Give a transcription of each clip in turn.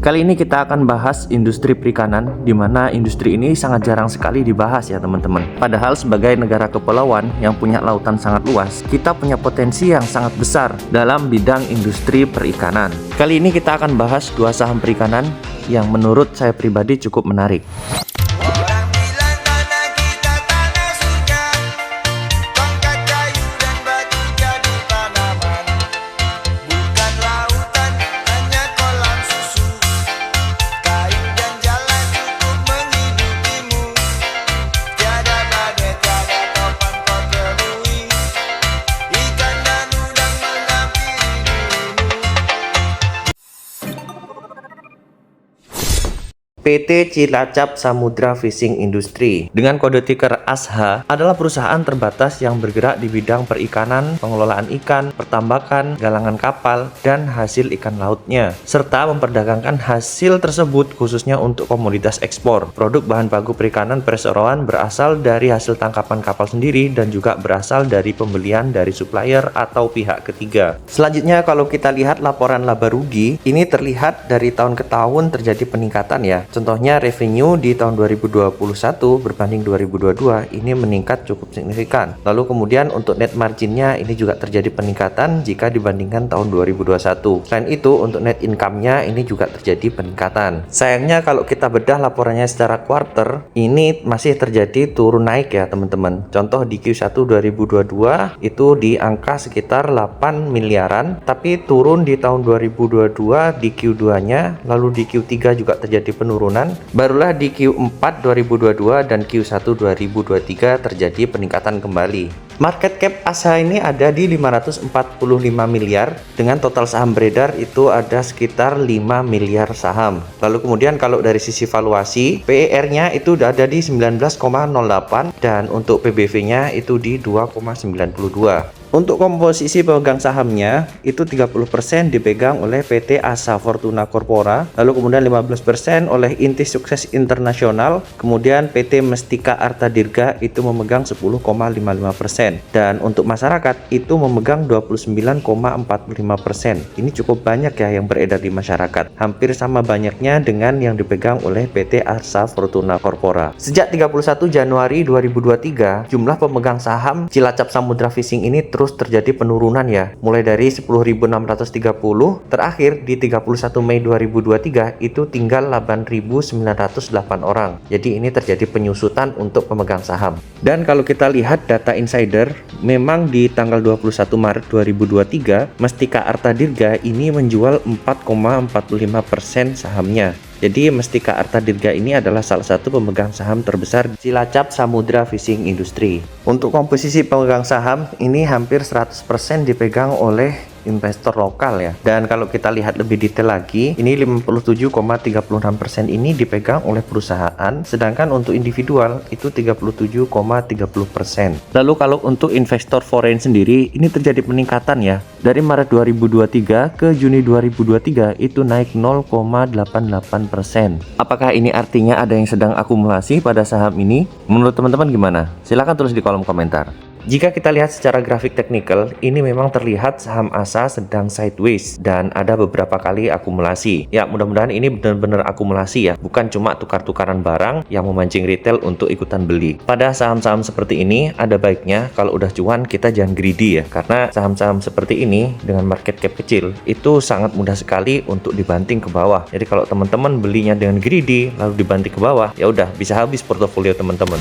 Kali ini kita akan bahas industri perikanan, di mana industri ini sangat jarang sekali dibahas ya teman-teman. Padahal sebagai negara kepulauan yang punya lautan sangat luas, kita punya potensi yang sangat besar dalam bidang industri perikanan. Kali ini kita akan bahas dua saham perikanan yang menurut saya pribadi cukup menarik. PT Cilacap Samudra Fishing Industry dengan kode ticker ASH adalah perusahaan terbatas yang bergerak di bidang perikanan, pengelolaan ikan, pertambakan, galangan kapal, dan hasil ikan lautnya, serta memperdagangkan hasil tersebut khususnya untuk komoditas ekspor. Produk bahan baku perikanan perseroan berasal dari hasil tangkapan kapal sendiri dan juga berasal dari pembelian dari supplier atau pihak ketiga. Selanjutnya kalau kita lihat laporan laba rugi, ini terlihat dari tahun ke tahun terjadi peningkatan ya. Contohnya revenue di tahun 2021 berbanding 2022 ini meningkat cukup signifikan. Lalu kemudian untuk net marginnya ini juga terjadi peningkatan jika dibandingkan tahun 2021. Selain itu untuk net income-nya ini juga terjadi peningkatan. Sayangnya kalau kita bedah laporannya secara quarter, ini masih terjadi turun naik ya teman-teman. Contoh di Q1 2022 itu di angka sekitar 8 miliaran, tapi turun di tahun 2022 di Q2-nya, lalu di Q3 juga terjadi penurunan. Barulah di Q4 2022 dan Q1 2023 terjadi peningkatan kembali. Market cap ASA ini ada di 545 miliar dengan total saham beredar itu ada sekitar 5 miliar saham. Lalu kemudian kalau dari sisi valuasi, PER-nya itu ada di 19,08 dan untuk PBV-nya itu di 2,92. Untuk komposisi pemegang sahamnya itu 30% dipegang oleh PT Asa Fortuna Corpora, lalu kemudian 15% oleh Inti Sukses Internasional, kemudian PT Mestika Arta Dirga itu memegang 10,55%, dan untuk masyarakat itu memegang 29,45%. Ini cukup banyak ya yang beredar di masyarakat, hampir sama banyaknya dengan yang dipegang oleh PT Asa Fortuna Corpora. Sejak 31 Januari 2023, jumlah pemegang saham Cilacap Samudra Fishing ini terus terjadi penurunan ya, mulai dari 10.630 terakhir di 31 Mei 2023 itu tinggal 8.908 orang. Jadi ini terjadi penyusutan untuk pemegang saham. Dan kalau kita lihat data insider, memang di tanggal 21 Maret 2023 Mestika Arta Dirga ini menjual 4,45% sahamnya. Jadi Mestika Arta Dirga ini adalah salah satu pemegang saham terbesar Cilacap Samudra Fishing Industry. Untuk komposisi pemegang saham ini hampir 100% dipegang oleh investor lokal ya. Dan kalau kita lihat lebih detail lagi, ini 57,36% ini dipegang oleh perusahaan, sedangkan untuk individual itu 37,30%. Lalu kalau untuk investor foreign sendiri, ini terjadi peningkatan ya. Dari Maret 2023 ke Juni 2023 itu naik 0,88%. Apakah ini artinya ada yang sedang akumulasi pada saham ini? Menurut teman-teman gimana? Silahkan tulis di kolom komentar. Jika kita lihat secara grafik teknikal, ini memang terlihat saham ASA sedang sideways dan ada beberapa kali akumulasi. Ya, mudah-mudahan ini benar-benar akumulasi ya, bukan cuma tukar-tukaran barang yang memancing retail untuk ikutan beli. Pada saham-saham seperti ini, ada baiknya kalau udah cuan kita jangan greedy ya, karena saham-saham seperti ini dengan market cap kecil itu sangat mudah sekali untuk dibanting ke bawah. Jadi kalau teman-teman belinya dengan greedy lalu dibanting ke bawah, ya udah bisa habis portofolio teman-teman.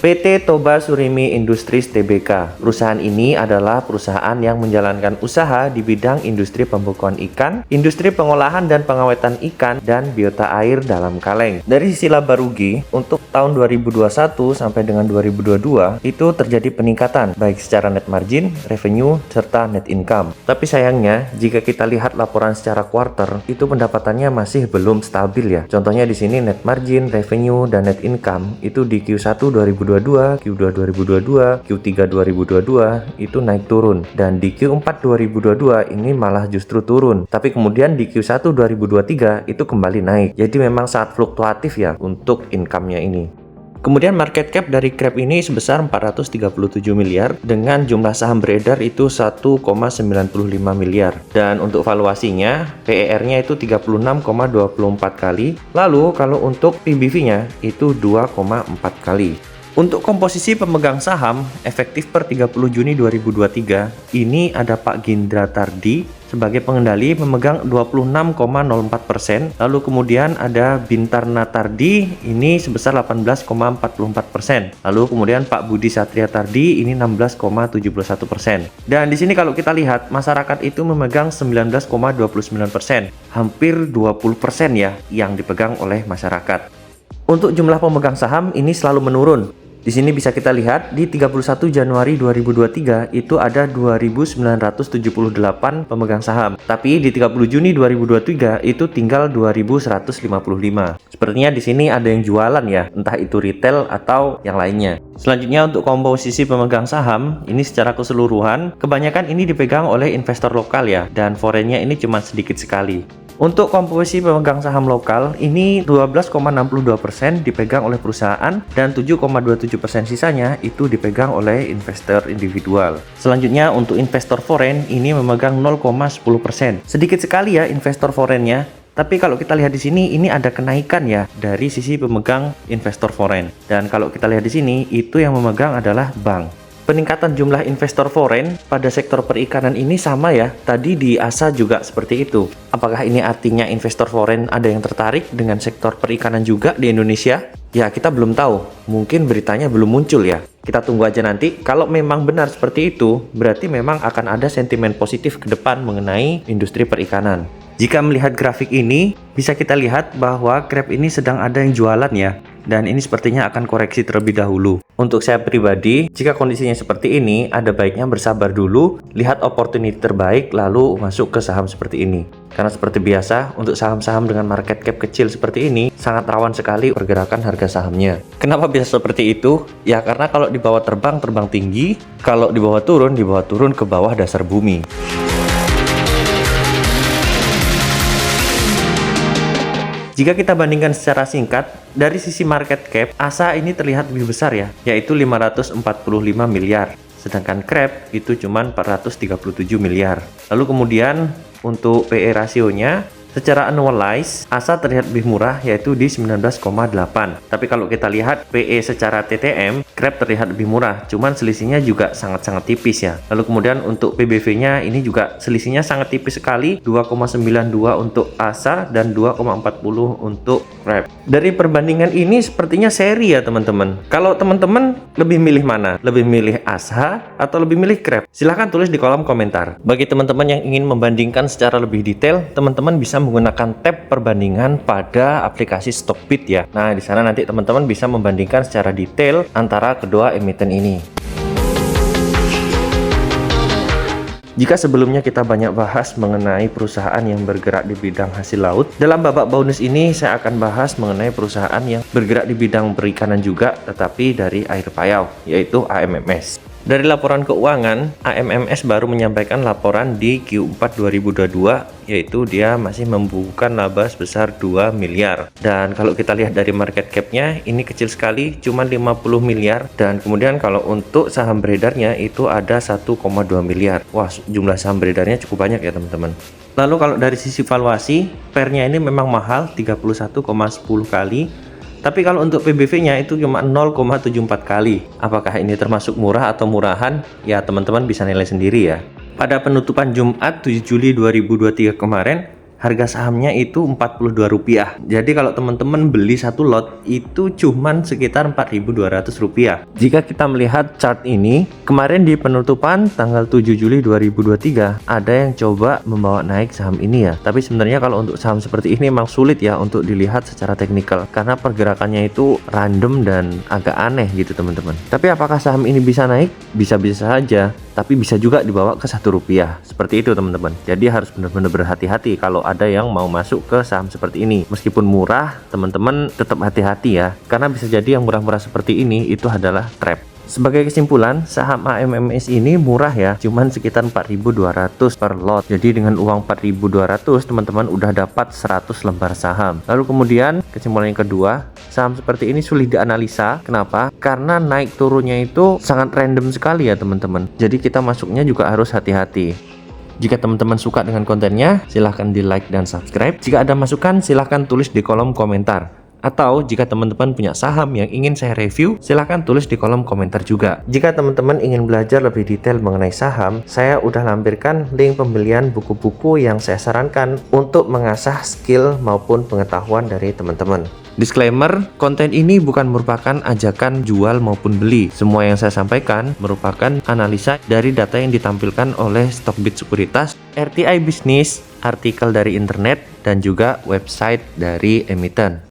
PT Toba Surimi Industries Tbk. Perusahaan ini adalah perusahaan yang menjalankan usaha di bidang industri pembekuan ikan, industri pengolahan dan pengawetan ikan, dan biota air dalam kaleng. Dari sisi laba rugi, untuk tahun 2021 sampai dengan 2022, itu terjadi peningkatan, baik secara net margin, revenue, serta net income. Tapi sayangnya, jika kita lihat laporan secara quarter, itu pendapatannya masih belum stabil ya. Contohnya di sini net margin, revenue, dan net income, itu di Q1 2022, Q2 2022, Q3 2022 itu naik turun, dan di Q4 2022 ini malah justru turun. Tapi kemudian di Q1 2023 itu kembali naik. Jadi memang sangat fluktuatif ya untuk income-nya ini. Kemudian market cap dari Grab ini sebesar 437 miliar dengan jumlah saham beredar itu 1,95 miliar. Dan untuk valuasinya, PER-nya itu 36,24 kali. Lalu kalau untuk PBV-nya itu 2,4 kali. Untuk komposisi pemegang saham efektif per 30 Juni 2023, ini ada Pak Gindra Tardi sebagai pengendali memegang 26,04%. Lalu kemudian ada Bintarna Tardi ini sebesar 18,44%. Lalu kemudian Pak Budi Satria Tardi ini 16,71%. Dan di sini kalau kita lihat masyarakat itu memegang 19,29%. Hampir 20% ya yang dipegang oleh masyarakat. Untuk jumlah pemegang saham ini selalu menurun. Di sini bisa kita lihat di 31 Januari 2023 itu ada 2.978 pemegang saham. Tapi di 30 Juni 2023 itu tinggal 2.155. Sepertinya di sini ada yang jualan ya, entah itu retail atau yang lainnya. Selanjutnya untuk komposisi pemegang saham, ini secara keseluruhan kebanyakan ini dipegang oleh investor lokal ya, dan foreignnya ini cuma sedikit sekali. Untuk komposisi pemegang saham lokal, ini 12,62% dipegang oleh perusahaan dan 7,27% sisanya itu dipegang oleh investor individual. Selanjutnya untuk investor foreign ini memegang 0,10%. Sedikit sekali ya investor foreignnya. Tapi kalau kita lihat di sini, ini ada kenaikan ya dari sisi pemegang investor foreign. Dan kalau kita lihat di sini, itu yang memegang adalah bank. Peningkatan jumlah investor foreign pada sektor perikanan ini sama ya, tadi di ASA juga seperti itu. Apakah ini artinya investor foreign ada yang tertarik dengan sektor perikanan juga di Indonesia? Ya, kita belum tahu, mungkin beritanya belum muncul ya. Kita tunggu aja nanti, kalau memang benar seperti itu, berarti memang akan ada sentimen positif ke depan mengenai industri perikanan. Jika melihat grafik ini, bisa kita lihat bahwa Grab ini sedang ada yang jualan ya. Dan ini sepertinya akan koreksi terlebih dahulu. Untuk saya pribadi, jika kondisinya seperti ini, ada baiknya bersabar dulu, lihat opportunity terbaik, lalu masuk ke saham seperti ini. Karena seperti biasa, untuk saham-saham dengan market cap kecil seperti ini, sangat rawan sekali pergerakan harga sahamnya. Kenapa bisa seperti itu? Ya karena kalau di bawah terbang tinggi, kalau di bawah turun ke bawah dasar bumi. Jika kita bandingkan secara singkat, dari sisi market cap, ASA ini terlihat lebih besar ya, yaitu 545 miliar. Sedangkan Grab itu cuma 437 miliar. Lalu kemudian untuk PE rasionya, secara annualize, ASA terlihat lebih murah yaitu di 19,8. Tapi kalau kita lihat PE secara TTM, Grab terlihat lebih murah, cuman selisihnya juga sangat-sangat tipis ya. Lalu kemudian untuk PBV-nya ini juga selisihnya sangat tipis sekali, 2,92 untuk ASA dan 2,40 untuk Grab. Dari perbandingan ini sepertinya seri ya teman-teman. Kalau teman-teman lebih milih mana? Lebih milih ASA atau lebih milih Grab? Silahkan tulis di kolom komentar. Bagi teman-teman yang ingin membandingkan secara lebih detail, teman-teman bisa menggunakan tab perbandingan pada aplikasi Stockbit ya. Nah, di sana nanti teman-teman bisa membandingkan secara detail antara kedua emiten ini. Jika sebelumnya kita banyak bahas mengenai perusahaan yang bergerak di bidang hasil laut, dalam babak bonus ini saya akan bahas mengenai perusahaan yang bergerak di bidang perikanan juga, tetapi dari air payau, yaitu AMMS. Dari laporan keuangan, AMMS baru menyampaikan laporan di Q4 2022, yaitu dia masih membukukan laba sebesar 2 miliar. Dan kalau kita lihat dari market cap-nya, ini kecil sekali, cuma 50 miliar. Dan kemudian kalau untuk saham beredarnya itu ada 1,2 miliar. Wah, jumlah saham beredarnya cukup banyak ya teman-teman. Lalu kalau dari sisi valuasi, PER-nya ini memang mahal, 31,10 kali. Tapi kalau untuk PBV-nya itu cuma 0,74 kali. Apakah ini termasuk murah atau murahan? Ya teman-teman bisa nilai sendiri ya. Pada penutupan Jumat 7 Juli 2023 kemarin, harga sahamnya itu Rp42. Jadi kalau teman-teman beli satu lot itu cuman sekitar Rp4.200. Jika kita melihat chart ini, kemarin di penutupan tanggal 7 Juli 2023 ada yang coba membawa naik saham ini ya. Tapi sebenarnya kalau untuk saham seperti ini memang sulit ya untuk dilihat secara teknikal karena pergerakannya itu random dan agak aneh gitu teman-teman. Tapi apakah saham ini bisa naik? Bisa-bisa saja, tapi bisa juga dibawa ke Rp1. Seperti itu teman-teman. Jadi harus benar-benar berhati-hati kalau ada yang mau masuk ke saham seperti ini. Meskipun murah, teman-teman tetap hati-hati ya, karena bisa jadi yang murah-murah seperti ini itu adalah trap. Sebagai kesimpulan, saham AMMS ini murah ya, cuman sekitar 4.200 per lot. Jadi dengan uang 4.200 teman-teman udah dapat 100 lembar saham. Lalu kemudian kesimpulan yang kedua, saham seperti ini sulit dianalisa. Kenapa? Karena naik turunnya itu sangat random sekali ya teman-teman. Jadi kita masuknya juga harus hati-hati. Jika teman-teman suka dengan kontennya, silahkan di like dan subscribe. Jika ada masukan, silahkan tulis di kolom komentar. Atau jika teman-teman punya saham yang ingin saya review, silahkan tulis di kolom komentar juga. Jika teman-teman ingin belajar lebih detail mengenai saham, saya udah lampirkan link pembelian buku-buku yang saya sarankan untuk mengasah skill maupun pengetahuan dari teman-teman. Disclaimer, konten ini bukan merupakan ajakan jual maupun beli. Semua yang saya sampaikan merupakan analisa dari data yang ditampilkan oleh Stockbit Sekuritas, RTI Bisnis, artikel dari internet, dan juga website dari emiten.